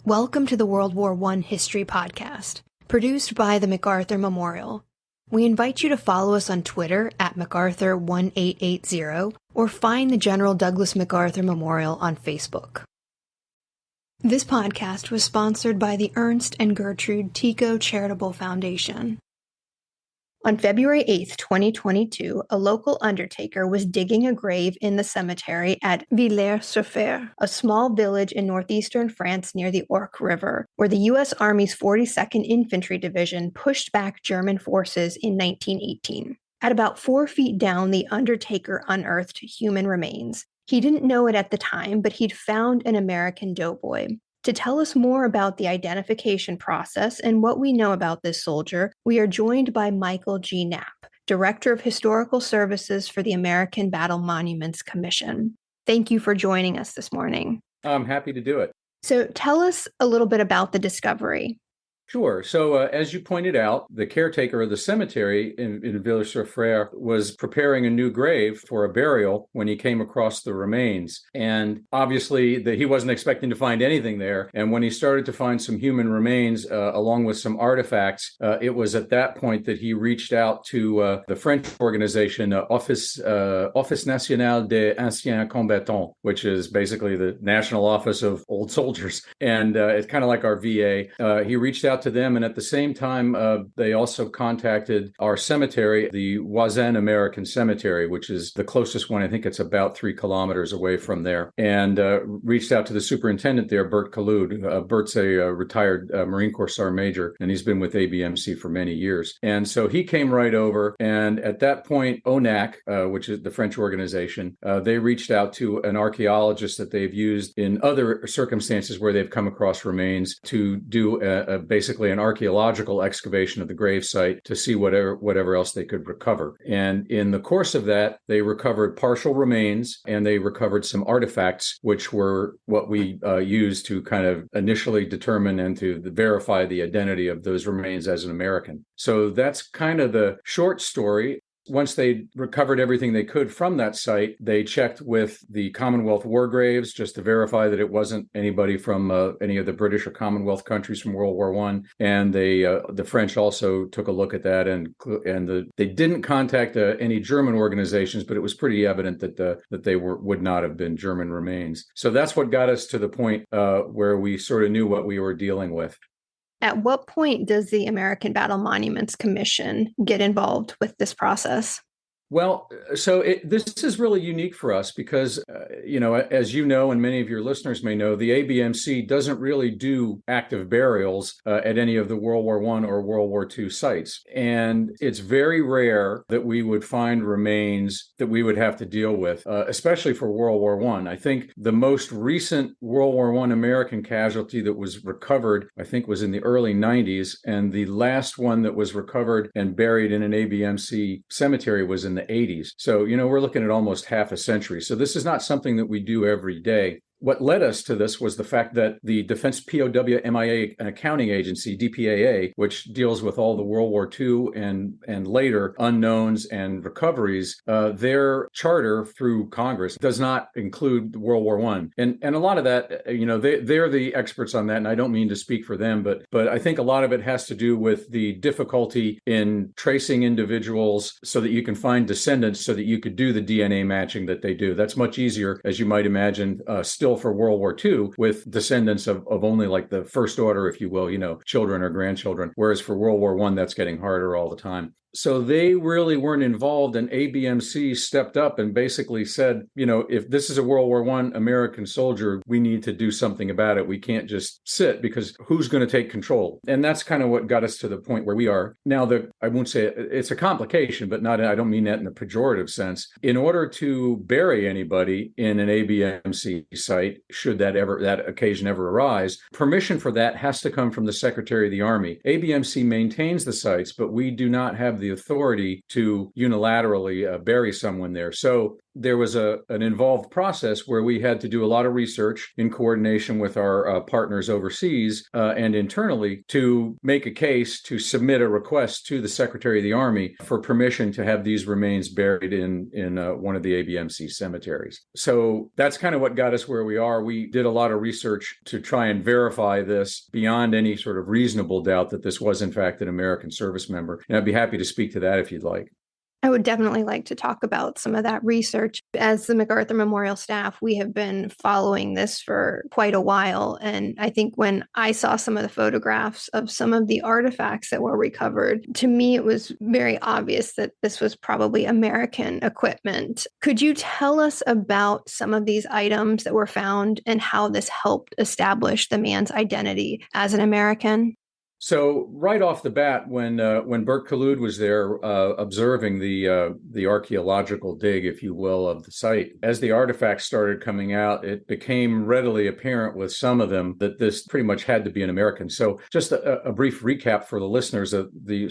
Welcome to the World War I History Podcast, produced by the MacArthur Memorial. We invite you to follow us on Twitter at MacArthur1880 or find the General Douglas MacArthur Memorial on Facebook. This podcast was sponsored by the Ernst and Gertrude Tico Charitable Foundation. On February 8, 2022, a local undertaker was digging a grave in the cemetery at Villers-sur-Fère, a small village in northeastern France near the Ourcq River, where the U.S. Army's 42nd Infantry Division pushed back German forces in 1918. At about 4 feet down, the undertaker unearthed human remains. He didn't know it at the time, but he'd found an American Doughboy. To tell us more about the identification process and what we know about this soldier, we are joined by Michael G. Knapp, Director of Historical Services for the American Battle Monuments Commission. Thank you for joining us this morning. I'm happy to do it. So tell us a little bit about the discovery. Sure. So as you pointed out, the caretaker of the cemetery in Villers-sur-Fère was preparing a new grave for a burial when he came across the remains. And obviously he wasn't expecting to find anything there. And when he started to find some human remains along with some artifacts, it was at that point that he reached out to the French organization, Office National des Anciens Combattants, which is basically the national office of old soldiers. And it's kind of like our VA. He reached out to them, and at the same time, they also contacted our cemetery, the Voisin American Cemetery, which is the closest one. I think it's about 3 kilometers away from there, and reached out to the superintendent there, Bert Kalud. Bert's a retired Marine Corps Sergeant Major, and he's been with ABMC for many years. And so he came right over, and at that point, Ourcq, which is the French organization, they reached out to an archaeologist that they've used in other circumstances where they've come across remains to do basically an archaeological excavation of the gravesite to see whatever else they could recover. And in the course of that, they recovered partial remains and they recovered some artifacts, which were what we used to kind of initially determine and to verify the identity of those remains as an American. So that's kind of the short story. Once they recovered everything they could from that site, they checked with the Commonwealth war graves just to verify that it wasn't anybody from any of the British or Commonwealth countries from World War I. And the French also took a look at that, and they didn't contact any German organizations, but it was pretty evident that they would not have been German remains. So that's what got us to the point where we sort of knew what we were dealing with. At what point does the American Battle Monuments Commission get involved with this process? Well, so this is really unique for us because, as you know, and many of your listeners may know, the ABMC doesn't really do active burials at any of the World War I or World War II sites. And it's very rare that we would find remains that we would have to deal with, especially for World War I. I think the most recent World War I American casualty that was recovered, I think, was in the early 90s. And the last one that was recovered and buried in an ABMC cemetery was in the 80s. So, we're looking at almost half a century. So this is not something that we do every day. What led us to this was the fact that the Defense POW MIA Accounting Agency, DPAA, which deals with all the World War II and later unknowns and recoveries, their charter through Congress does not include World War I. And a lot of that, they're the experts on that, and I don't mean to speak for them, but I think a lot of it has to do with the difficulty in tracing individuals so that you can find descendants so that you could do the DNA matching that they do. That's much easier, as you might imagine, still for World War II with descendants of only like the first order, if you will, children or grandchildren, whereas for World War I, that's getting harder all the time. So they really weren't involved, and ABMC stepped up and basically said, if this is a World War I American soldier, we need to do something about it. We can't just sit, because who's going to take control? And that's kind of what got us to the point where we are. Now, I won't say it's a complication, but I don't mean that in a pejorative sense. In order to bury anybody in an ABMC site, should that occasion ever arise, permission for that has to come from the Secretary of the Army. ABMC maintains the sites, but we do not have the authority to unilaterally bury someone there. So there was an involved process where we had to do a lot of research in coordination with our partners overseas and internally to make a case to submit a request to the Secretary of the Army for permission to have these remains buried in one of the ABMC cemeteries. So that's kind of what got us where we are. We did a lot of research to try and verify this beyond any sort of reasonable doubt that this was in fact an American service member. And I'd be happy to speak to that if you'd like. I would definitely like to talk about some of that research. As the MacArthur Memorial staff, we have been following this for quite a while. And I think when I saw some of the photographs of some of the artifacts that were recovered, to me, it was very obvious that this was probably American equipment. Could you tell us about some of these items that were found and how this helped establish the man's identity as an American? So right off the bat, when Bert Kalud was there observing the archaeological dig, if you will, of the site, as the artifacts started coming out, it became readily apparent with some of them that this pretty much had to be an American. So just a brief recap for the listeners: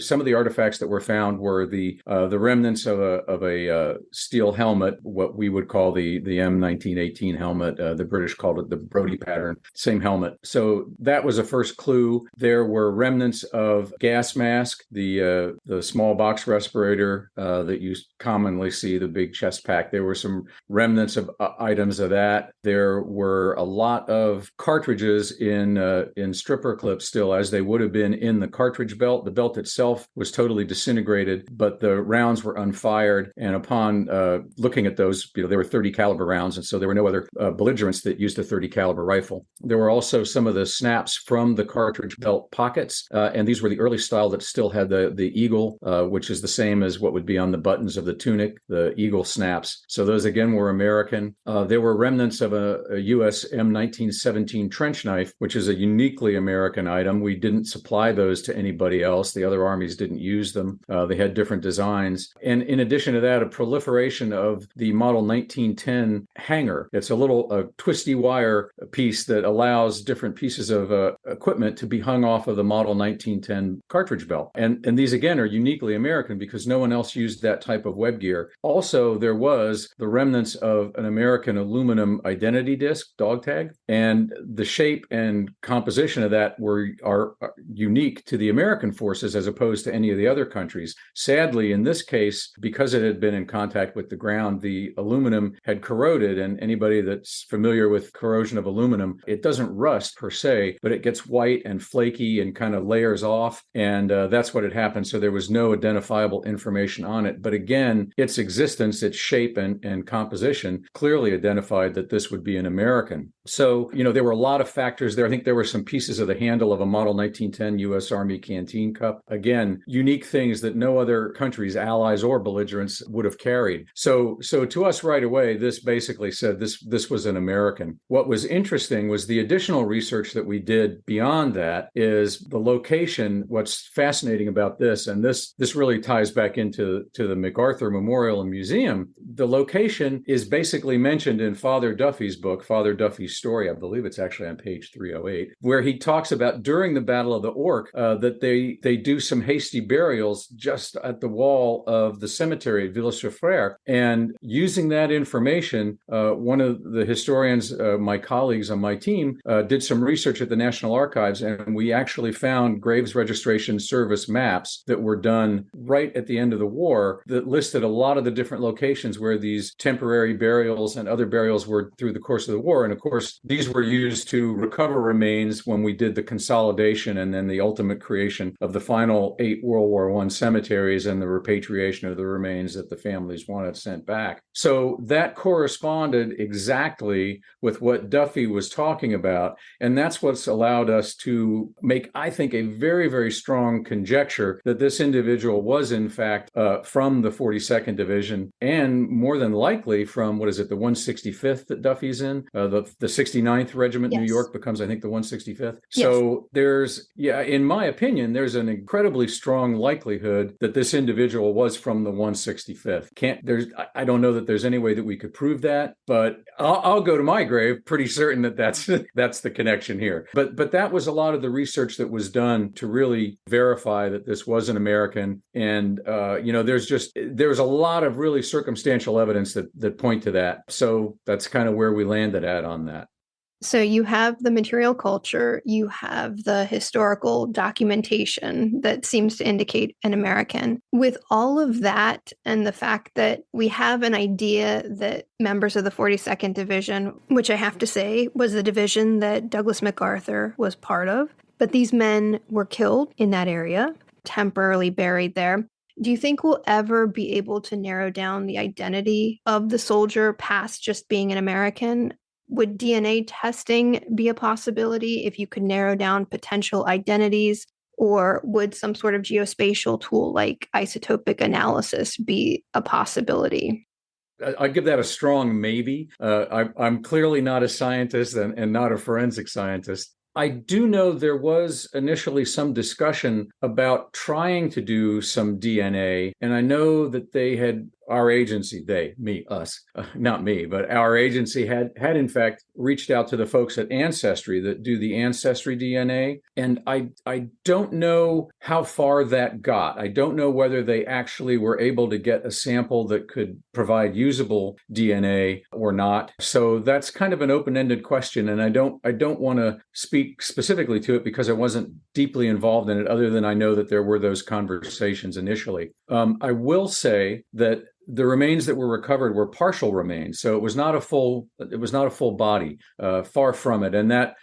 some of the artifacts that were found were the remnants of a steel helmet, what we would call the M1918 helmet. The British called it the Brodie pattern, same helmet. So that was a first clue. There were remnants of gas mask, the small box respirator that you commonly see, the big chest pack. There were some remnants of items of that. There were a lot of cartridges in stripper clips still, as they would have been in the cartridge belt. The belt itself was totally disintegrated, but the rounds were unfired. And upon looking at those, they were 30 caliber rounds, and so there were no other belligerents that used a 30 caliber rifle. There were also some of the snaps from the cartridge belt pockets. And these were the early style that still had the eagle, which is the same as what would be on the buttons of the tunic, the eagle snaps. So those, again, were American. There were remnants of a U.S. M1917 trench knife, which is a uniquely American item. We didn't supply those to anybody else. The other armies didn't use them. They had different designs. And in addition to that, a proliferation of the Model 1910 hanger. It's a little twisty wire piece that allows different pieces of equipment to be hung off of the Model 1910 cartridge belt. And these, again, are uniquely American because no one else used that type of web gear. Also, there was the remnants of an American aluminum identity disc, dog tag, and the shape and composition of that are unique to the American forces as opposed to any of the other countries. Sadly, in this case, because it had been in contact with the ground, the aluminum had corroded, and anybody that's familiar with corrosion of aluminum, it doesn't rust per se, but it gets white and flaky and kind of layers off, and that's what had happened. So there was no identifiable information on it. But again, its existence, its shape and composition clearly identified that this would be an American. So, there were a lot of factors there. I think there were some pieces of the handle of a Model 1910 U.S. Army canteen cup. Again, unique things that no other countries, allies or belligerents, would have carried. So to us right away, this basically said this was an American. What was interesting was the additional research that we did beyond that is the location. What's fascinating about this, and this really ties back into the MacArthur Memorial and Museum, the location is basically mentioned in Father Duffy's book, Father Duffy's Story. I believe it's actually on page 308, where he talks about during the Battle of the Ourcq that they do some hasty burials just at the wall of the cemetery at Villers-sur-Fère. And using that information, one of the historians, my colleagues on my team, did some research at the National Archives, and we actually found Graves Registration Service maps that were done right at the end of the war that listed a lot of the different locations where these temporary burials and other burials were through the course of the war. And of course, these were used to recover remains when we did the consolidation and then the ultimate creation of the final 8 World War I cemeteries and the repatriation of the remains that the families wanted sent back. So that corresponded exactly with what Duffy was talking about. And that's what's allowed us to make, I think, a very, very strong conjecture that this individual was, in fact, from the 42nd Division and more than likely from, the 165th that Duffy's in, the 69th Regiment, New Yes. York, becomes, I think, the 165th. Yes. So in my opinion, there's an incredibly strong likelihood that this individual was from the 165th. I don't know that there's any way that we could prove that, but I'll go to my grave pretty certain that that's the connection here. But that was a lot of the research that was done to really verify that this was an American. And there's a lot of really circumstantial evidence that point to that. So that's kind of where we landed at on that. So you have the material culture, you have the historical documentation that seems to indicate an American. With all of that and the fact that we have an idea that members of the 42nd Division, which I have to say was the division that Douglas MacArthur was part of, but these men were killed in that area, temporarily buried there. Do you think we'll ever be able to narrow down the identity of the soldier past just being an American? Would DNA testing be a possibility if you could narrow down potential identities, or would some sort of geospatial tool like isotopic analysis be a possibility? I give that a strong maybe. I'm clearly not a scientist and not a forensic scientist. I do know there was initially some discussion about trying to do some DNA, and I know that our agency, us, not me, but our agency had in fact reached out to the folks at Ancestry that do the ancestry DNA. And I don't know how far that got. I don't know whether they actually were able to get a sample that could provide usable DNA or not. So that's kind of an open-ended question. And I don't want to speak specifically to it because I wasn't deeply involved in it, other than I know that there were those conversations initially. I will say that the remains that were recovered were partial remains, so it was not a full body, far from it. And that,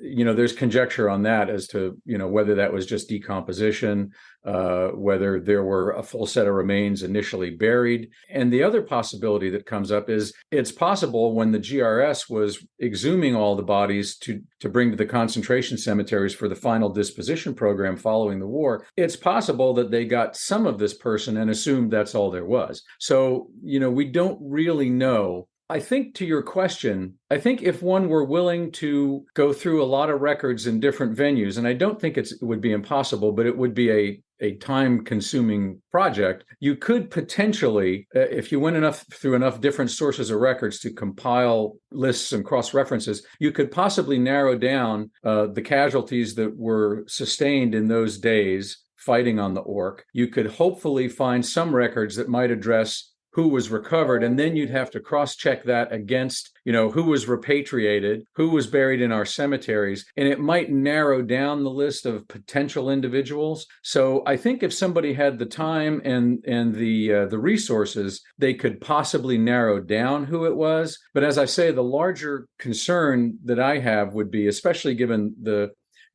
there's conjecture on that as to, whether that was just decomposition, whether there were a full set of remains initially buried. And the other possibility that comes up is it's possible when the GRS was exhuming all the bodies to bring to the concentration cemeteries for the final disposition program following the war, it's possible that they got some of this person and assumed that's all there was. So, we don't really know. I think to your question, I think if one were willing to go through a lot of records in different venues, and I don't think it would be impossible, but it would be a time-consuming project, you could potentially, if you went through enough different sources of records to compile lists and cross-references, you could possibly narrow down the casualties that were sustained in those days fighting on the Ourcq. You could hopefully find some records that might address who was recovered, and then you'd have to cross-check that against, who was repatriated, who was buried in our cemeteries, and it might narrow down the list of potential individuals. So I think if somebody had the time and the resources, they could possibly narrow down who it was. But as I say, the larger concern that I have would be, especially given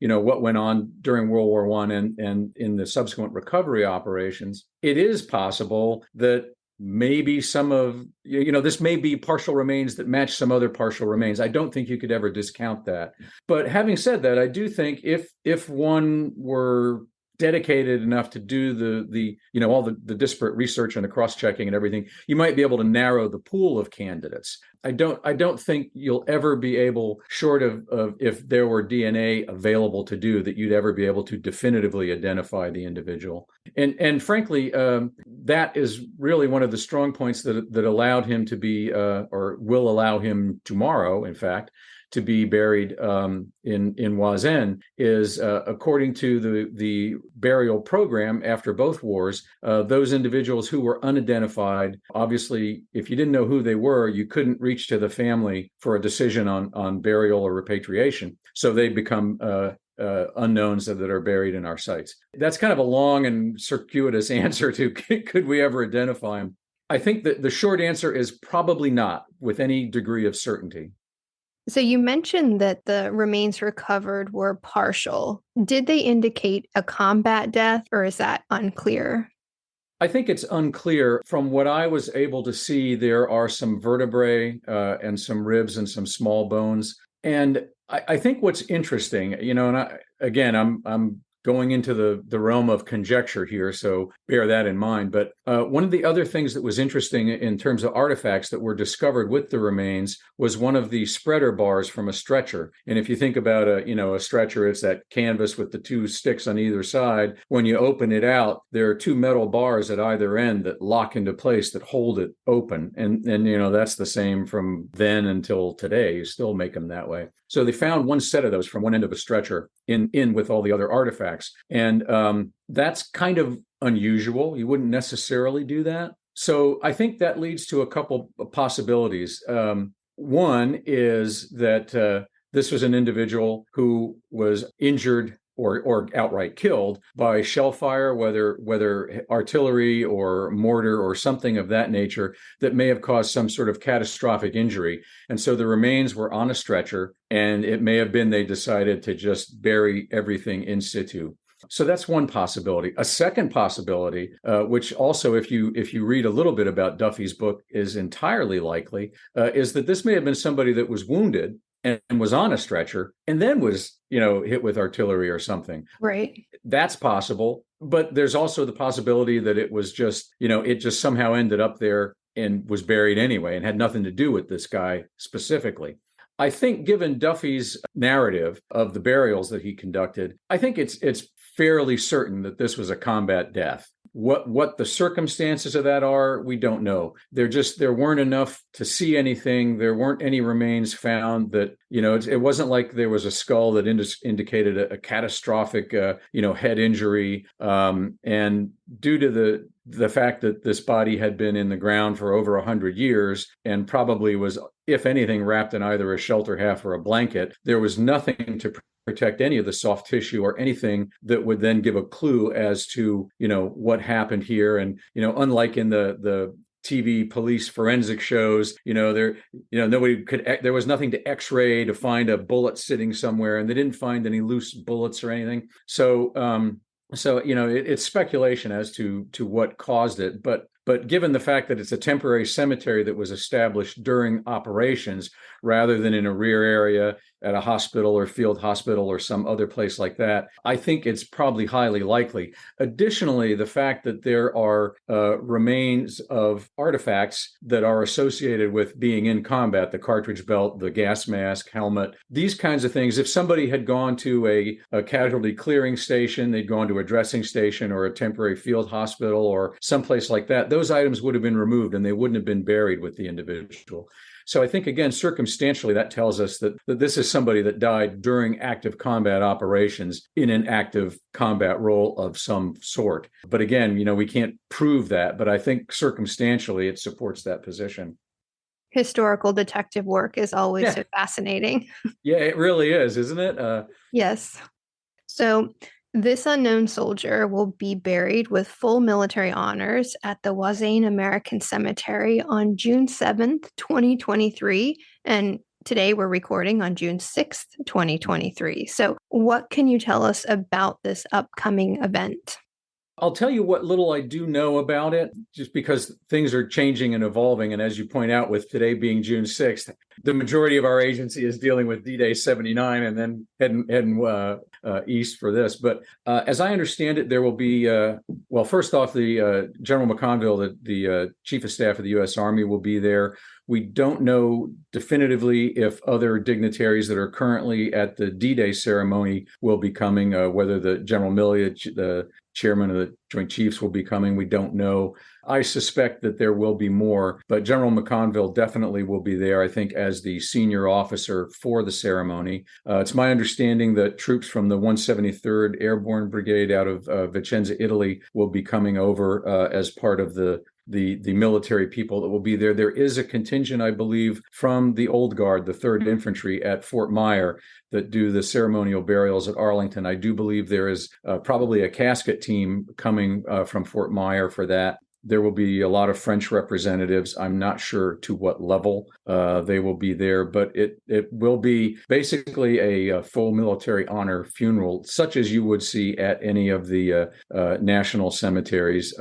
what went on during World War I and in the subsequent recovery operations, it is possible that maybe some of, this may be partial remains that match some other partial remains. I don't think you could ever discount that. But having said that, I do think if one were dedicated enough to do the all the disparate research and the cross-checking and everything, you might be able to narrow the pool of candidates. I don't think you'll ever be able, short of if there were DNA available to do, that you'd ever be able to definitively identify the individual. And frankly, that is really one of the strong points that allowed him to be, or will allow him tomorrow, in fact, to be buried in Voisin, is according to the burial program after both wars, those individuals who were unidentified, obviously, if you didn't know who they were, you couldn't reach to the family for a decision on burial or repatriation. So they become unknowns that are buried in our sites. That's kind of a long and circuitous answer to could we ever identify them? I think that the short answer is probably not, with any degree of certainty. So you mentioned that the remains recovered were partial. Did they indicate a combat death, or is that unclear? I think it's unclear. From what I was able to see, there are some vertebrae and some ribs and some small bones. And I think what's interesting, and I'm going into the realm of conjecture here, so bear that in mind. But one of the other things that was interesting in terms of artifacts that were discovered with the remains was one of the spreader bars from a stretcher. And if you think about a stretcher, it's that canvas with the two sticks on either side. When you open it out, there are two metal bars at either end that lock into place that hold it open. And that's the same from then until today. You still make them that way. So they found one set of those from one end of a stretcher in with all the other artifacts. And that's kind of unusual. You wouldn't necessarily do that. So I think that leads to a couple of possibilities. One is that this was an individual who was injured or outright killed by shell fire, whether artillery or mortar or something of that nature that may have caused some sort of catastrophic injury. And so the remains were on a stretcher, and it may have been they decided to just bury everything in situ. So that's one possibility. A second possibility, which also, if you read a little bit about Duffy's book, is entirely likely, is that this may have been somebody that was wounded and was on a stretcher and then was, hit with artillery or something. Right. That's possible. But there's also the possibility that it was just, it just somehow ended up there and was buried anyway and had nothing to do with this guy specifically. I think given Duffy's narrative of the burials that he conducted, I think it's fairly certain that this was a combat death. What the circumstances of that are, we don't know. There weren't enough to see anything. There weren't any remains found that, it wasn't like there was a skull that indicated a catastrophic, head injury. And due to the fact that this body had been in the ground for over 100 years and probably was, if anything, wrapped in either a shelter half or a blanket, there was nothing to protect any of the soft tissue or anything that would then give a clue as to, what happened here. And, unlike in the TV police forensic shows, nobody could, there was nothing to x-ray to find a bullet sitting somewhere, and they didn't find any loose bullets or anything. So, it's speculation as to what caused it. But given the fact that it's a temporary cemetery that was established during operations rather than in a rear area at a hospital or field hospital or some other place like that, I think it's probably highly likely. Additionally, the fact that there are remains of artifacts that are associated with being in combat, the cartridge belt, the gas mask, helmet, these kinds of things. If somebody had gone to a casualty clearing station, they'd gone to a dressing station or a temporary field hospital or someplace like that, those items would have been removed and they wouldn't have been buried with the individual. So I think, again, circumstantially, that tells us that this is somebody that died during active combat operations in an active combat role of some sort. But again, we can't prove that, but I think circumstantially it supports that position. Historical detective work is always so fascinating. Yeah, it really is, isn't it? Yes. So this unknown soldier will be buried with full military honors at the Wazane American Cemetery on June 7th, 2023. And today we're recording on June 6th, 2023. So what can you tell us about this upcoming event? I'll tell you what little I do know about it, just because things are changing and evolving. And as you point out, with today being June 6th, the majority of our agency is dealing with D-Day 79 and then heading east for this. But as I understand it, there will be, first off, the General McConville, the Chief of Staff of the U.S. Army, will be there. We don't know definitively if other dignitaries that are currently at the D-Day ceremony will be coming, whether the General Milley, the chairman of the Joint Chiefs, will be coming. We don't know. I suspect that there will be more, but General McConville definitely will be there, I think, as the senior officer for the ceremony. It's my understanding that troops from the 173rd Airborne Brigade out of Vicenza, Italy, will be coming over as part of the military people that will be there. There is a contingent, I believe, from the Old Guard, the 3rd Infantry at Fort Myer, that do the ceremonial burials at Arlington. I do believe there is probably a casket team coming from Fort Myer for that. There will be a lot of French representatives. I'm not sure to what level they will be there, but it will be basically a full military honor funeral, such as you would see at any of the national cemeteries,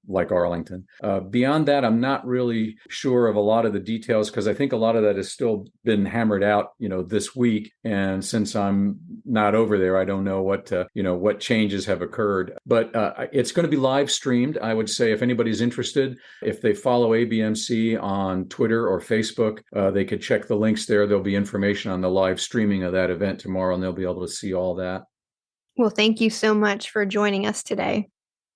like Arlington. Beyond that, I'm not really sure of a lot of the details because I think a lot of that has still been hammered out, this week. And since I'm not over there, I don't know what changes have occurred. But it's going to be live streamed. I would say if anybody's interested, if they follow ABMC on Twitter or Facebook, they could check the links there. There'll be information on the live streaming of that event tomorrow, and they'll be able to see all that. Well, thank you so much for joining us today.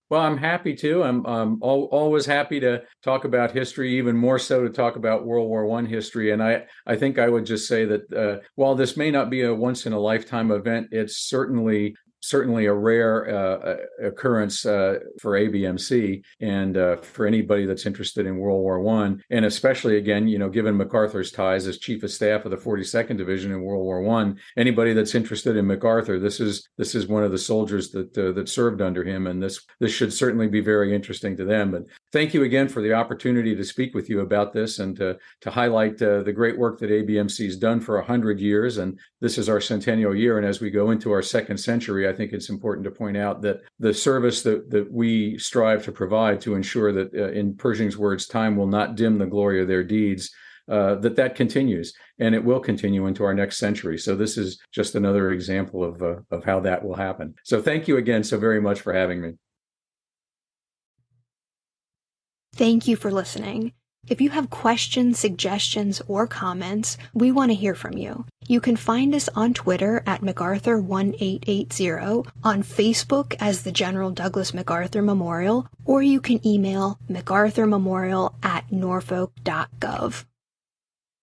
Well, I'm happy to. I'm always happy to talk about history, even more so to talk about World War I history. And I think I would just say that while this may not be a once-in-a-lifetime event, it's certainly a rare occurrence for ABMC and for anybody that's interested in World War I. And especially, again, given MacArthur's ties as Chief of Staff of the 42nd Division in World War I, anybody that's interested in MacArthur, this is one of the soldiers that served under him, and this should certainly be very interesting to them. But thank you again for the opportunity to speak with you about this and to highlight the great work that ABMC has done for 100 years. And this is our centennial year. And as we go into our second century, I think it's important to point out that the service that we strive to provide to ensure that, in Pershing's words, time will not dim the glory of their deeds, that continues, and it will continue into our next century. So this is just another example of how that will happen. So thank you again so very much for having me. Thank you for listening. If you have questions, suggestions, or comments, we want to hear from you. You can find us on Twitter at MacArthur1880, on Facebook as the General Douglas MacArthur Memorial, or you can email MacArthurMemorial@norfolk.gov.